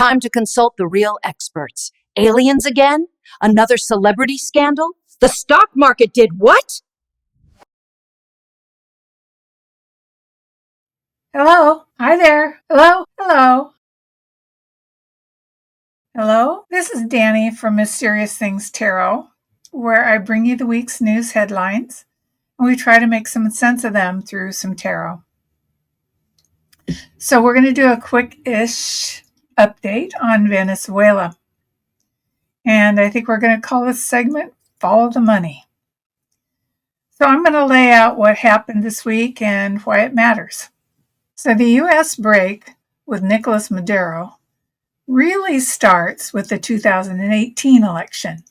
Time to consult the real experts. Aliens again? Another celebrity scandal? The stock market did what? Hello? Hi there. Hello? Hello? Hello? This is Danny from Mysterious Things Tarot, where I bring you the week's news headlines, and we try to make some sense of them through some tarot. So we're going to do a quick-ish update on Venezuela. And I think we're going to call this segment Follow the Money. So I'm going to lay out what happened this week and why it matters. So the U.S. break with Nicolas Maduro really starts with the 2018 election.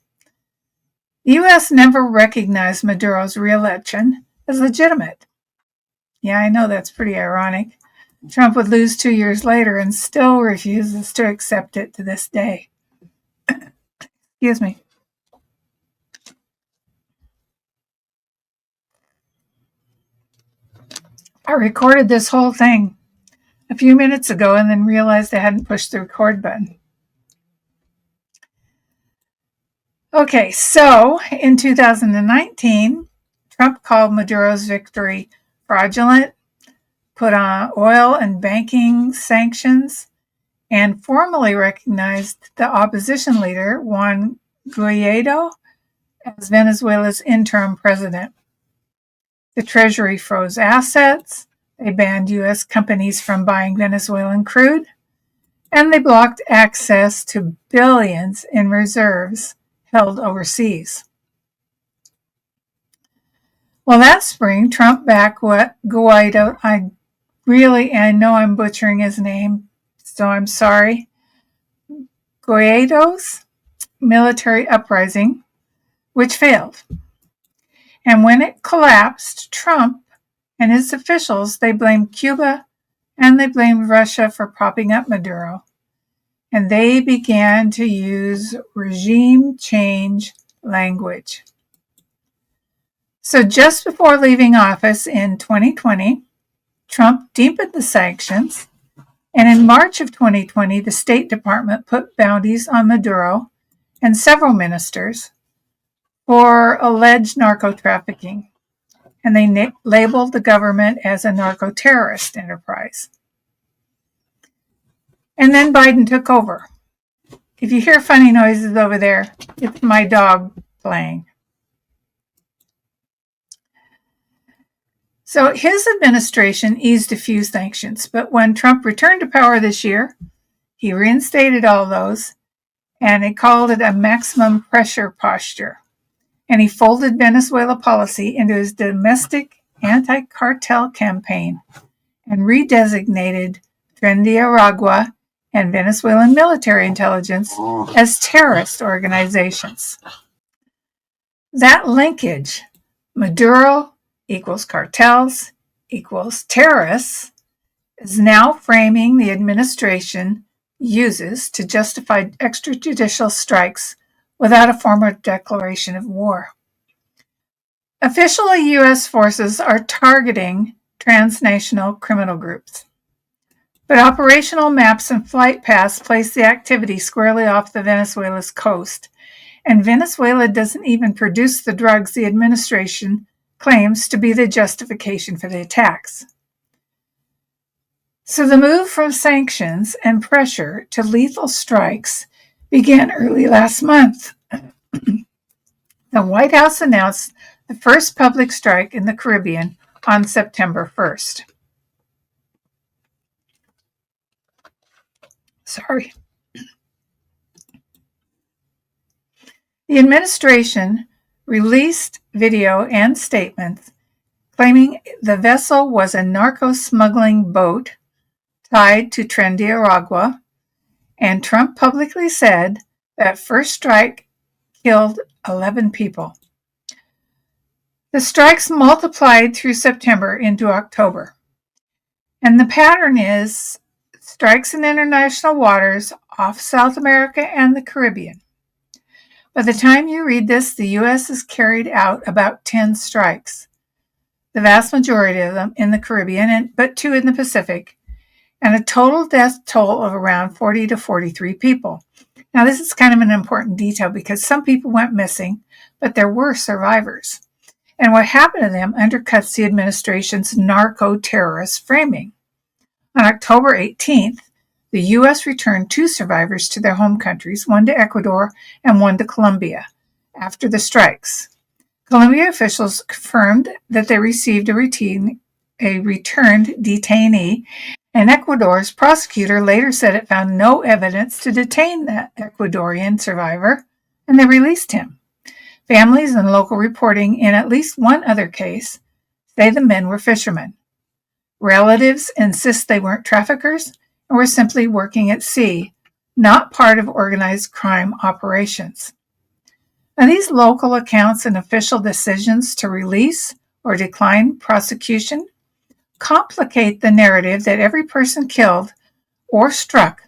The U.S. never recognized Maduro's re-election as legitimate. Yeah, I know that's pretty ironic. Trump would lose 2 years later and still refuses to accept it to this day. Excuse me. I recorded this whole thing a few minutes ago and then realized I hadn't pushed the record button. Okay, so in 2019, Trump called Maduro's victory fraudulent, put on oil and banking sanctions, and formally recognized the opposition leader, Juan Guaido, as Venezuela's interim president. The Treasury froze assets, they banned U.S. companies from buying Venezuelan crude, and they blocked access to billions in reserves held overseas. Well, that spring, Trump backed Guaido. I know I'm butchering his name, so I'm sorry. Guaido's military uprising, which failed. And when it collapsed, Trump and his officials, they blamed Cuba and they blamed Russia for propping up Maduro. And they began to use regime change language. So just before leaving office in 2020, Trump deepened the sanctions, and in March of 2020, the State Department put bounties on Maduro and several ministers for alleged narco-trafficking, and they labeled the government as a narco-terrorist enterprise. And then Biden took over. If you hear funny noises over there, it's my dog playing. So his administration eased a few sanctions, but when Trump returned to power this year, he reinstated all those, and he called it a maximum pressure posture. And he folded Venezuela policy into his domestic anti-cartel campaign and redesignated Nicaragua and Venezuelan military intelligence as terrorist organizations. That linkage, Maduro equals cartels equals terrorists, is now framing the administration uses to justify extrajudicial strikes without a formal declaration of war. Officially, U.S. forces are targeting transnational criminal groups. But operational maps and flight paths place the activity squarely off the Venezuela's coast, and Venezuela doesn't even produce the drugs the administration claims to be the justification for the attacks. So the move from sanctions and pressure to lethal strikes began early last month. The White House announced the first public strike in the Caribbean on September 1st. Sorry. The administration released video and statements claiming the vessel was a narco-smuggling boat tied to Nicaragua, and Trump publicly said that first strike killed 11 people. The strikes multiplied through September into October, and the pattern is strikes in international waters off South America and the Caribbean. By the time you read this, the U.S. has carried out about 10 strikes, the vast majority of them in the Caribbean, but 2 in the Pacific, and a total death toll of around 40 to 43 people. Now, this is kind of an important detail because some people went missing, but there were survivors. And what happened to them undercuts the administration's narco-terrorist framing. On October 18th, the U.S. returned 2 survivors to their home countries, one to Ecuador and one to Colombia, after the strikes. Colombia officials confirmed that they received a returned detainee, and Ecuador's prosecutor later said it found no evidence to detain the Ecuadorian survivor, and they released him. Families and local reporting in at least one other case say the men were fishermen. Relatives insist they weren't traffickers and were simply working at sea, not part of organized crime operations. Now, these local accounts and official decisions to release or decline prosecution complicate the narrative that every person killed or struck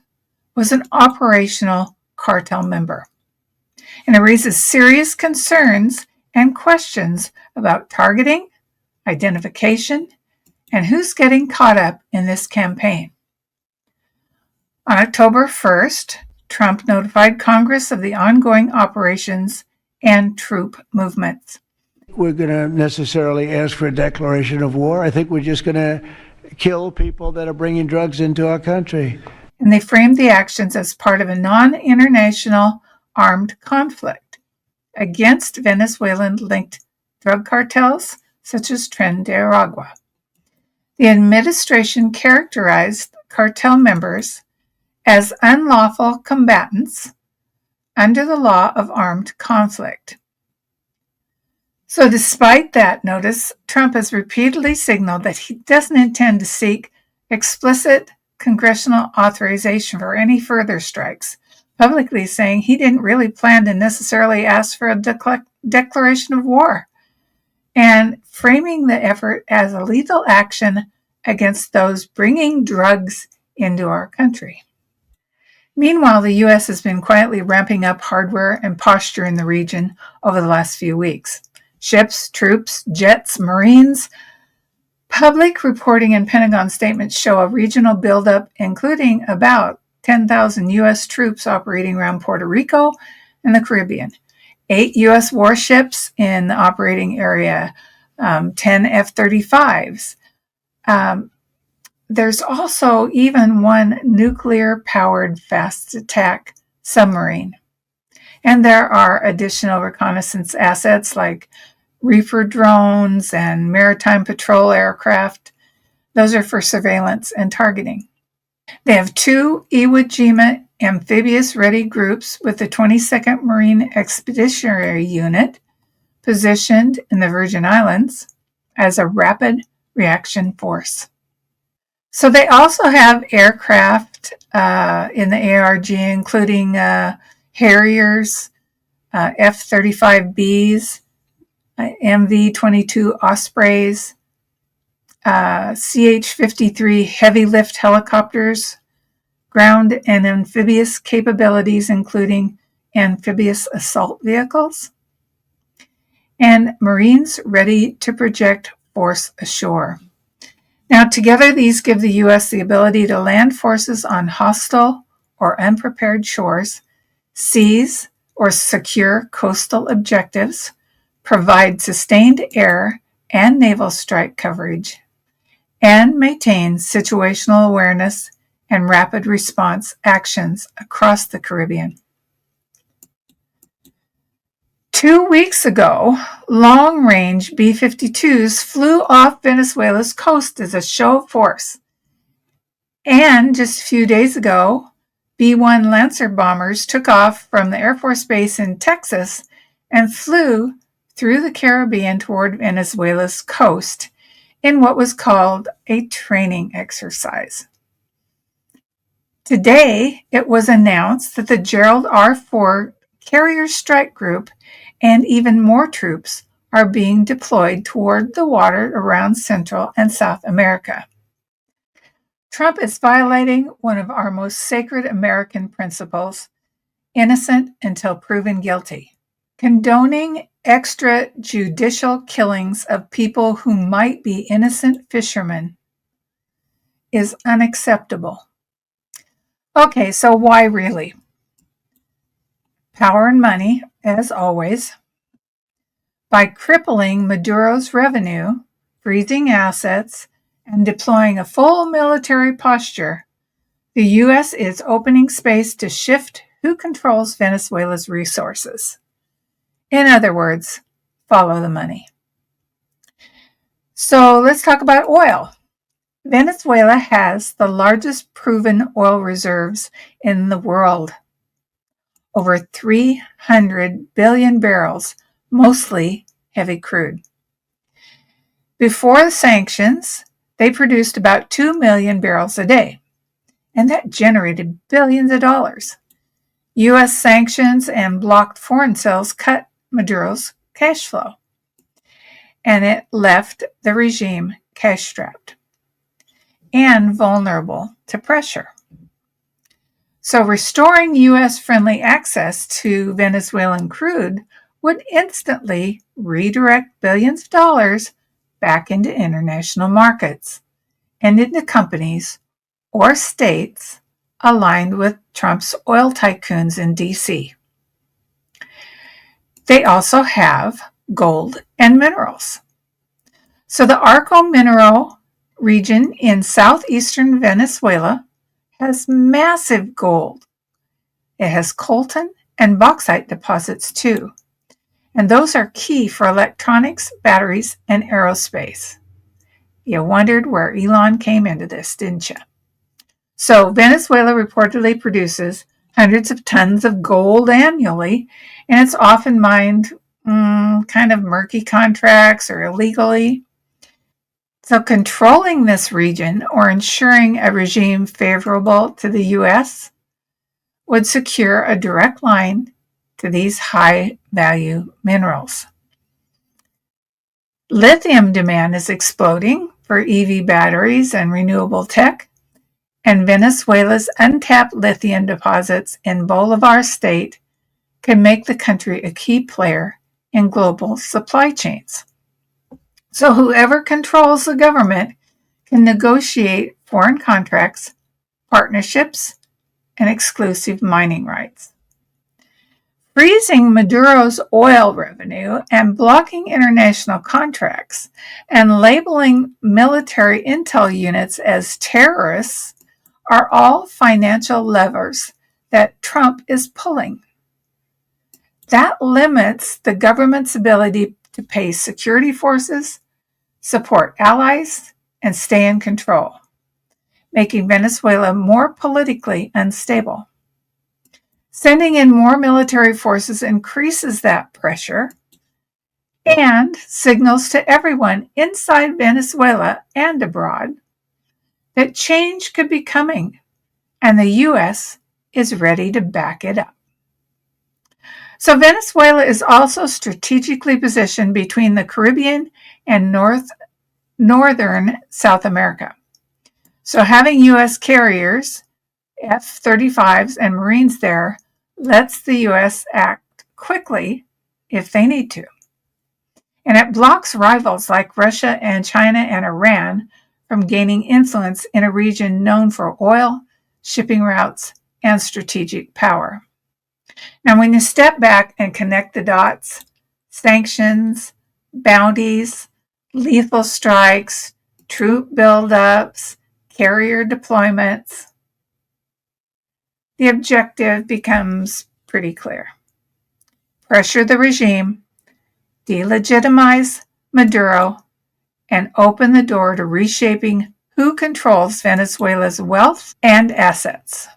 was an operational cartel member. And it raises serious concerns and questions about targeting, identification, and who's getting caught up in this campaign. On October 1st, Trump notified Congress of the ongoing operations and troop movements. We're going to necessarily ask for a declaration of war. I think we're just going to kill people that are bringing drugs into our country. And they framed the actions as part of a non-international armed conflict against Venezuelan-linked drug cartels such as Tren de Aragua. The administration characterized cartel members as unlawful combatants under the law of armed conflict. So despite that notice, Trump has repeatedly signaled that he doesn't intend to seek explicit congressional authorization for any further strikes, publicly saying he didn't really plan to necessarily ask for a declaration of war, and framing the effort as a lethal action against those bringing drugs into our country. Meanwhile, the U.S. has been quietly ramping up hardware and posture in the region over the last few weeks. Ships, troops, jets, Marines. Public reporting and Pentagon statements show a regional buildup, including about 10,000 U.S. troops operating around Puerto Rico and the Caribbean, 8 U.S. warships in the operating area, 10 F-35s. There's also even one nuclear-powered fast attack submarine. And there are additional reconnaissance assets like reefer drones and maritime patrol aircraft. Those are for surveillance and targeting. They have 2 Iwo Jima amphibious-ready groups with the 22nd Marine Expeditionary Unit positioned in the Virgin Islands as a rapid reaction force. So they also have aircraft in the ARG, including Harriers, F-35Bs, MV-22 Ospreys, CH-53 heavy lift helicopters, ground and amphibious capabilities, including amphibious assault vehicles, and Marines ready to project force ashore. Now, together, these give the U.S. the ability to land forces on hostile or unprepared shores, seize or secure coastal objectives, provide sustained air and naval strike coverage, and maintain situational awareness and rapid response actions across the Caribbean. 2 weeks ago, long-range B-52s flew off Venezuela's coast as a show of force. And just a few days ago, B-1 Lancer bombers took off from the Air Force Base in Texas and flew through the Caribbean toward Venezuela's coast in what was called a training exercise. Today, it was announced that the Gerald R. Ford Carrier Strike Group and even more troops are being deployed toward the water around Central and South America. Trump is violating one of our most sacred American principles, innocent until proven guilty. Condoning extrajudicial killings of people who might be innocent fishermen is unacceptable. Okay, so why really? Power and money, as always. By crippling Maduro's revenue, freezing assets, and deploying a full military posture, the U.S. is opening space to shift who controls Venezuela's resources. In other words, follow the money. So let's talk about oil. Venezuela has the largest proven oil reserves in the world. Over 300 billion barrels, mostly heavy crude. Before the sanctions, they produced about 2 million barrels a day, and that generated billions of dollars. U.S. sanctions and blocked foreign sales cut Maduro's cash flow, and it left the regime cash-strapped and vulnerable to pressure. So restoring U.S.-friendly access to Venezuelan crude would instantly redirect billions of dollars back into international markets and into companies or states aligned with Trump's oil tycoons in D.C. They also have gold and minerals. So the Arco mineral region in southeastern Venezuela has massive gold. It has coltan and bauxite deposits too, and those are key for electronics, batteries, and aerospace. You wondered where Elon came into this, didn't you? So Venezuela reportedly produces hundreds of tons of gold annually, and it's often mined kind of murky contracts or illegally. So controlling this region or ensuring a regime favorable to the U.S. would secure a direct line to these high-value minerals. Lithium demand is exploding for EV batteries and renewable tech, and Venezuela's untapped lithium deposits in Bolivar State can make the country a key player in global supply chains. So whoever controls the government can negotiate foreign contracts, partnerships, and exclusive mining rights. Freezing Maduro's oil revenue and blocking international contracts and labeling military intel units as terrorists are all financial levers that Trump is pulling. That limits the government's ability to pay security forces, support allies, and stay in control, making Venezuela more politically unstable. Sending in more military forces increases that pressure and signals to everyone inside Venezuela and abroad that change could be coming, and the U.S. is ready to back it up. So Venezuela is also strategically positioned between the Caribbean and northern South America. So having U.S. carriers, F-35s, and Marines there lets the U.S. act quickly if they need to. And it blocks rivals like Russia and China and Iran from gaining influence in a region known for oil, shipping routes, and strategic power. Now, when you step back and connect the dots, sanctions, bounties, lethal strikes, troop buildups, carrier deployments, the objective becomes pretty clear. Pressure the regime, delegitimize Maduro, and open the door to reshaping who controls Venezuela's wealth and assets.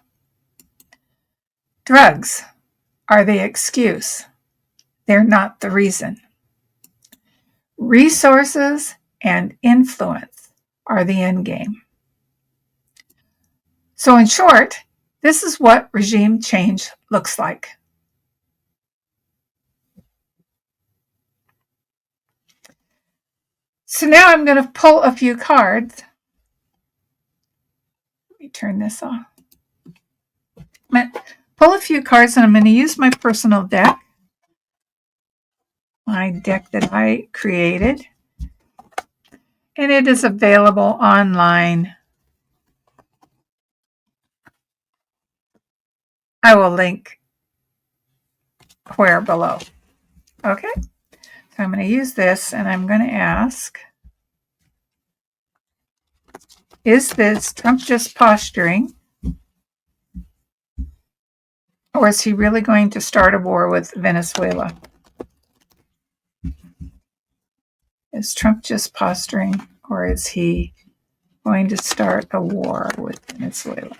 Drugs are the excuse. They're not the reason. Resources and influence are the end game. So in short, this is what regime change looks like. So now I'm going to pull a few cards. Let me turn this off. I'm going to pull a few cards, and I'm going to use my personal deck. My deck that I created. And it is available online I will link where below. Okay, so I'm going to use this, and I'm going to ask, is this Trump just posturing, or is he really going to start a war with Venezuela? Is Trump just posturing, or is he going to start a war with Venezuela?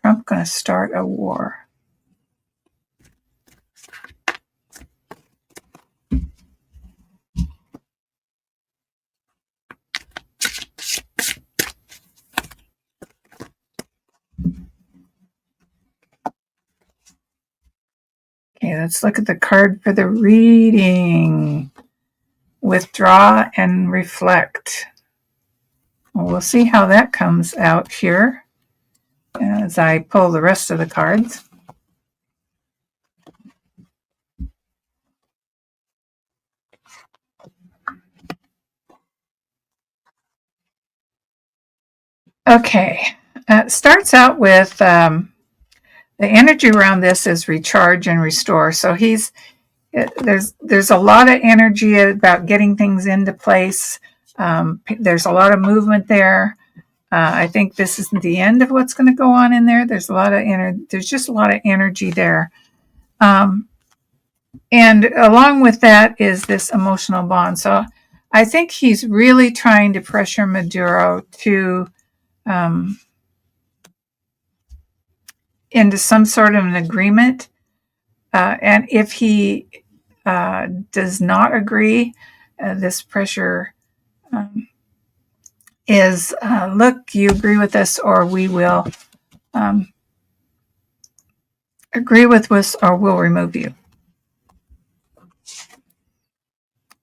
Trump going to start a war. Okay, let's look at the card for the reading. Withdraw and reflect. Well, we'll see how that comes out here as I pull the rest of the cards. Okay, it starts out with the energy around this is recharge and restore. So there's a lot of energy about getting things into place. There's a lot of movement there. I think this isn't the end of what's going to go on in there. There's just a lot of energy there. And along with that is this emotional bond. So I think he's really trying to pressure Maduro to into some sort of an agreement. And if he does not agree, this pressure is, look, you agree with us, or we will agree with us, or we'll remove you.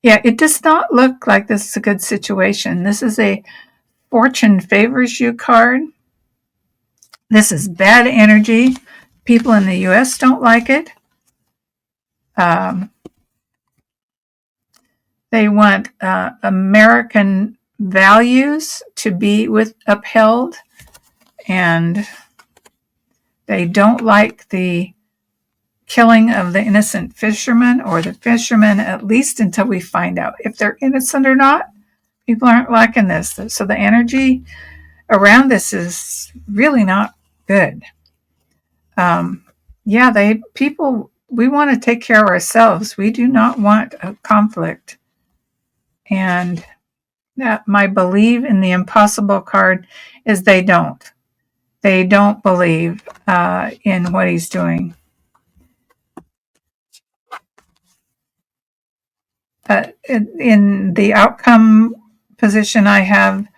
Yeah, it does not look like this is a good situation. This is a fortune favors you card. This is bad energy. People in the U.S. don't like it. They want American values to be upheld, and they don't like the killing of the innocent fishermen, or the fishermen, at least until we find out if they're innocent or not. People aren't liking this. So the energy around this is really not good. We want to take care of ourselves. We do not want a conflict. And that my belief in the impossible card is they don't. They don't believe in what he's doing. In the outcome position, I have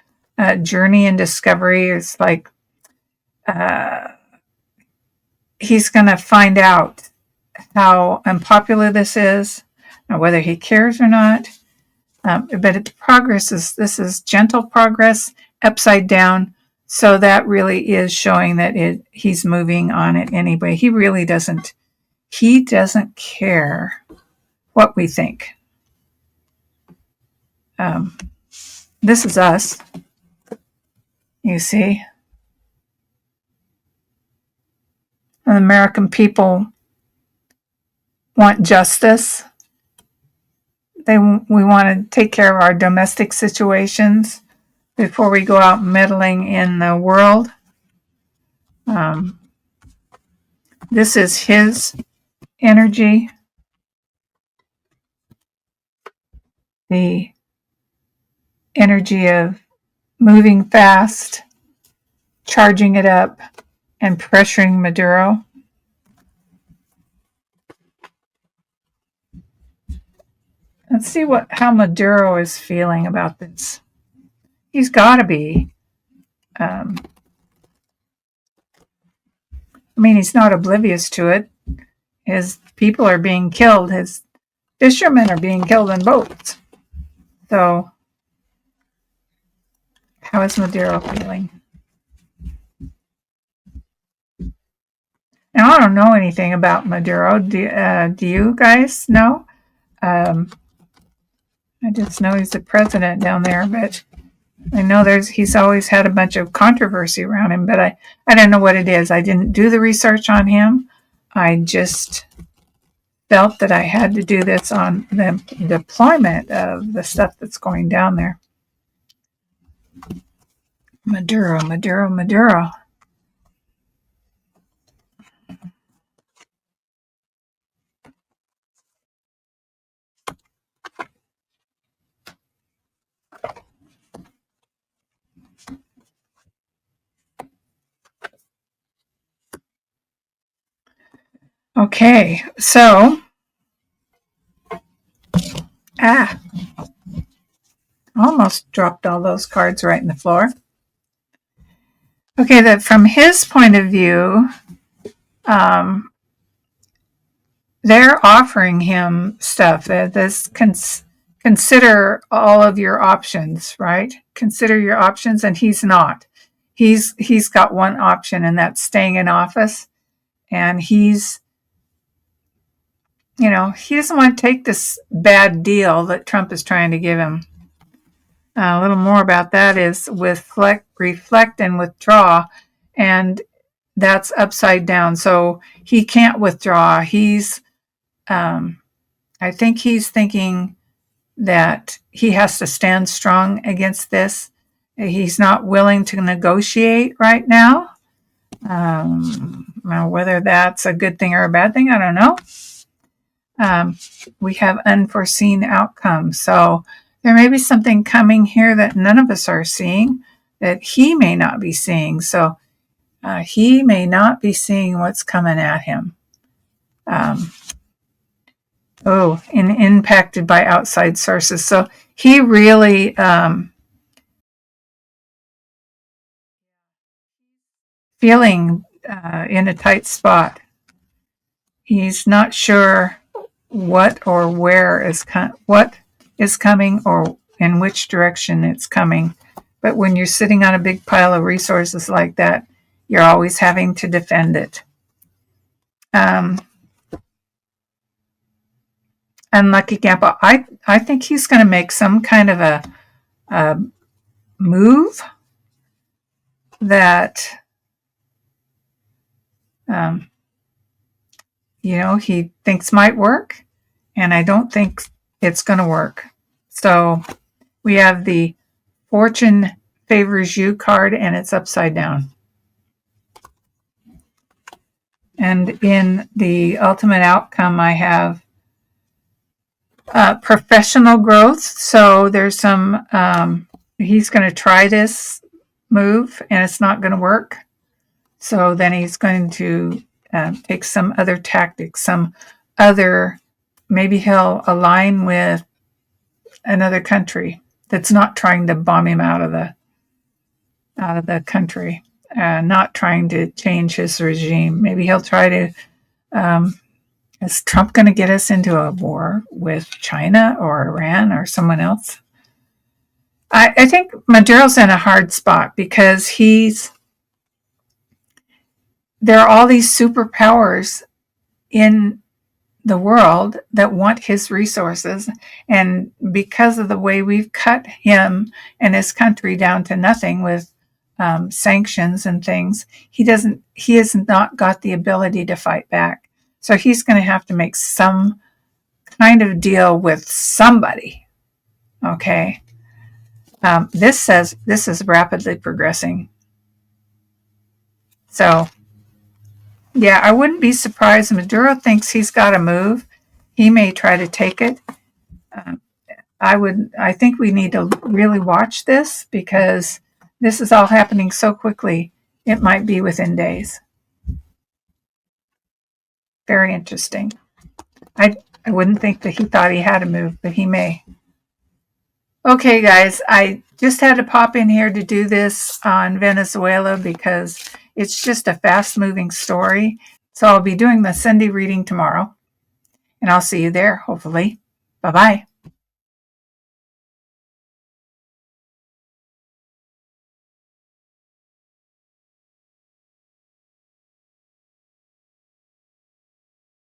journey and discovery. It's like he's going to find out how unpopular this is, whether he cares or not. But this is gentle progress, upside down. So that really is showing that he's moving on it anyway. He really doesn't care what we think. This is us. You see? The American people want justice. We want to take care of our domestic situations before we go out meddling in the world. This is his energy. The energy of moving fast, charging it up, and pressuring Maduro. Let's see how Maduro is feeling about this. He's got to be. He's not oblivious to it. His people are being killed. His fishermen are being killed in boats. So, how is Maduro feeling? Now, I don't know anything about Maduro. Do you guys know? I just know he's the president down there, but I know he's always had a bunch of controversy around him, but I don't know what it is. I didn't do the research on him. I just felt that I had to do this on the deployment of the stuff that's going down there. Maduro, Maduro, Maduro. Okay, so almost dropped all those cards right in the floor. Okay, that from his point of view, they're offering him stuff. This consider all of your options, right? Consider your options, and he's not. He's got one option, and that's staying in office. And he's, he doesn't want to take this bad deal that Trump is trying to give him. A little more about that is reflect and withdraw, and that's upside down. So he can't withdraw. I think he's thinking that he has to stand strong against this. He's not willing to negotiate right now. Now, whether that's a good thing or a bad thing, I don't know. We have unforeseen outcomes. So there may be something coming here that none of us are seeing, that he may not be seeing. So he may not be seeing what's coming at him. And impacted by outside sources. So he really feeling in a tight spot. He's not sure what or where what is coming or in which direction it's coming. But when you're sitting on a big pile of resources like that, you're always having to defend it. Unlucky Gamble. I think he's going to make some kind of a move that he thinks might work, and I don't think it's going to work. So we have the Fortune Favors You card, and it's upside down. And in the ultimate outcome, I have professional growth. So there's some, he's going to try this move, and it's not going to work. So then he's going to take some other tactics, maybe he'll align with another country that's not trying to bomb him out of the country, not trying to change his regime. Maybe he'll try to, is Trump going to get us into a war with China or Iran or someone else? I think Maduro's in a hard spot because there are all these superpowers in the world that want his resources, and because of the way we've cut him and his country down to nothing with sanctions and things, he has not got the ability to fight back. So he's going to have to make some kind of deal with somebody. Okay. This says this is rapidly progressing. So yeah, I wouldn't be surprised. Maduro thinks he's got to move. He may try to take it. I think we need to really watch this because this is all happening so quickly. It might be within days. Very interesting. I wouldn't think that he thought he had to move, but he may. Okay, guys, I just had to pop in here to do this on Venezuela because it's just a fast-moving story. So I'll be doing the Sunday reading tomorrow, and I'll see you there, hopefully. Bye-bye.